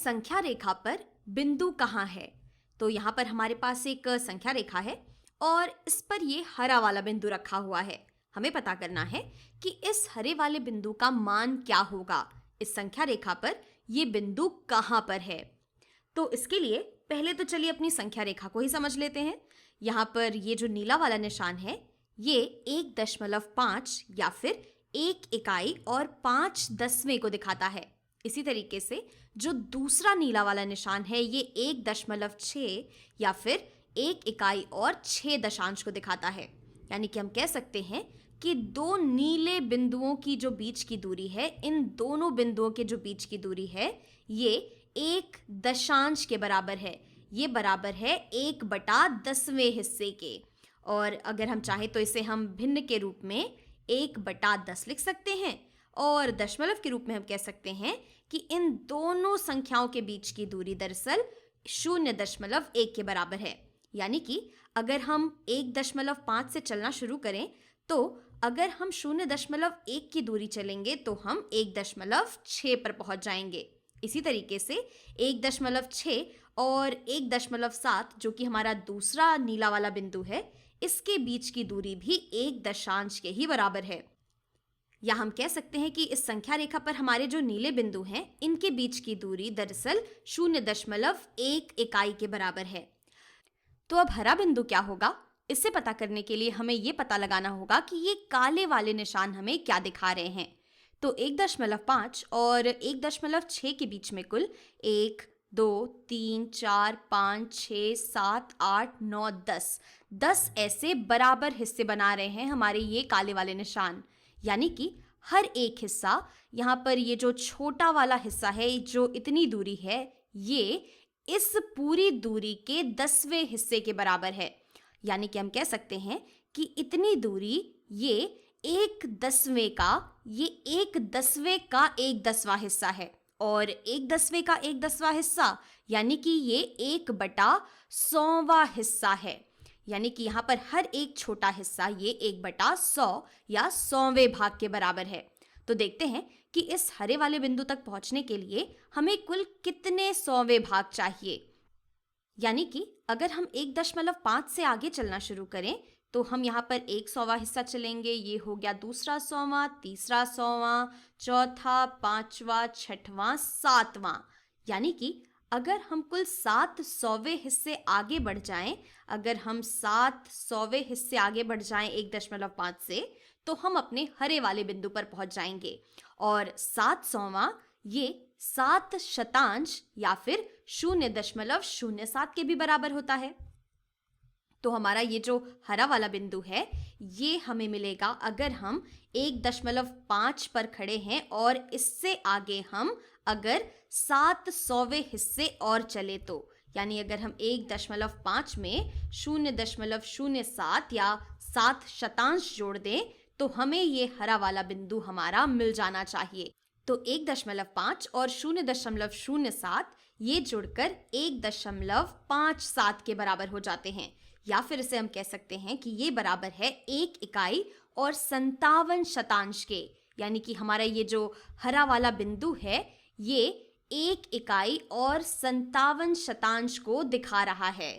संख्या रेखा पर बिंदु कहाँ है? तो यहाँ पर हमारे पास एक संख्या रेखा है और इस पर ये हरा वाला बिंदु रखा हुआ है। हमें पता करना है कि इस हरे वाले बिंदु का मान क्या होगा। इस संख्या रेखा पर ये बिंदु कहाँ पर है? तो इसके लिए पहले तो चलिए अपनी संख्या रेखा को ही समझ लेते हैं। यहाँ पर ये जो नीला वाला निशान है ये 1.5 या फिर 1 इकाई और 5/10 को दिखाता है। इसी तरीके से जो दूसरा नीला वाला निशान है ये 1.6 या फिर 1 इकाई और 6 दशांश को दिखाता है। यानी कि हम कह सकते हैं कि दो नीले बिंदुओं की जो बीच की दूरी है, इन दोनों बिंदुओं के जो बीच की दूरी है ये 1 दशांश के बराबर है। ये बराबर है 1/10वें हिस्से के। और अगर हम चाहें तो इसे हम भिन्न के रूप में 1/10 लिख सकते हैं और दशमलव के रूप में हम कह सकते हैं कि इन दोनों संख्याओं के बीच की दूरी दरअसल 0.1 के बराबर है। यानी कि अगर हम 1.5 से चलना शुरू करें तो अगर हम 0.1 की दूरी चलेंगे तो हम 1.6 पर पहुंच जाएंगे। इसी तरीके से 1.6 और 1.7 जो कि हमारा दूसरा नीला वाला बिंदु है, इसके बीच की दूरी भी 1 दशांश के ही बराबर है। या हम कह सकते हैं कि इस संख्या रेखा पर हमारे जो नीले बिंदु हैं, इनके बीच की दूरी दरअसल 0.1 इकाई के बराबर है। तो अब हरा बिंदु क्या होगा? इससे पता करने के लिए हमें यह पता लगाना होगा कि ये काले वाले निशान हमें क्या दिखा रहे हैं। तो 1.5 और 1.6 के बीच में कुल 1, 2, 3, 4, 5, 6, 7, 8, 9, 10 ऐसे बराबर हिस्से बना रहे हैं हमारे ये काले वाले निशान। यानी कि हर एक हिस्सा, यहाँ पर ये जो छोटा वाला हिस्सा है, जो इतनी दूरी है, ये इस पूरी दूरी के 10वें हिस्से के बराबर है। यानी कि हम कह सकते हैं कि इतनी दूरी ये 1/10 का, ये 1/10 का 1/10वां हिस्सा है और 1/10 का 1/10वां हिस्सा यानी कि ये 1/100वां हिस्सा है। यानी कि यहाँ पर हर एक छोटा हिस्सा ये 1/100 या 100वें भाग के बराबर है। तो देखते हैं कि इस हरे वाले बिंदु तक पहुंचने के लिए हमें कुल कितने 100वें भाग चाहिए। यानी कि अगर हम 1.5 से आगे चलना शुरू करें तो हम यहाँ पर 100वां हिस्सा चलेंगे। ये हो गया दूसरा 100वां, तीसरा 100वां, चौथा, 5वां, 6वां, 7वां। यानी कि अगर हम कुल 7 100वें हिस्से आगे बढ़ जाएं, अगर हम 7 100वें हिस्से आगे बढ़ जाएं 1.5 से, तो हम अपने हरे वाले बिंदु पर पहुंच जाएंगे। और 7 100वां ये 7 शतांश या फिर 0.07 के भी बराबर होता है। तो हमारा ये जो हरा वाला बिंदु है ये हमें मिलेगा अगर हम 1.5 पर खड़े हैं और इससे आगे हम अगर 7 100वें हिस्से और चले तो। यानी अगर हम 1.5 में 0.07 या 7 शतांश जोड़ दें तो हमें ये हरा वाला बिंदु हमारा मिल जाना चाहिए। तो 1.5 और 0.07 ये जुड़कर 1.57 के बराबर हो जाते हैं। या फिर इसे हम कह सकते हैं कि ये बराबर है 1 इकाई और 57 शतांश के। यानी कि हमारा ये जो हरा वाला बिंदु है ये 1 इकाई और 57 शतांश को दिखा रहा है।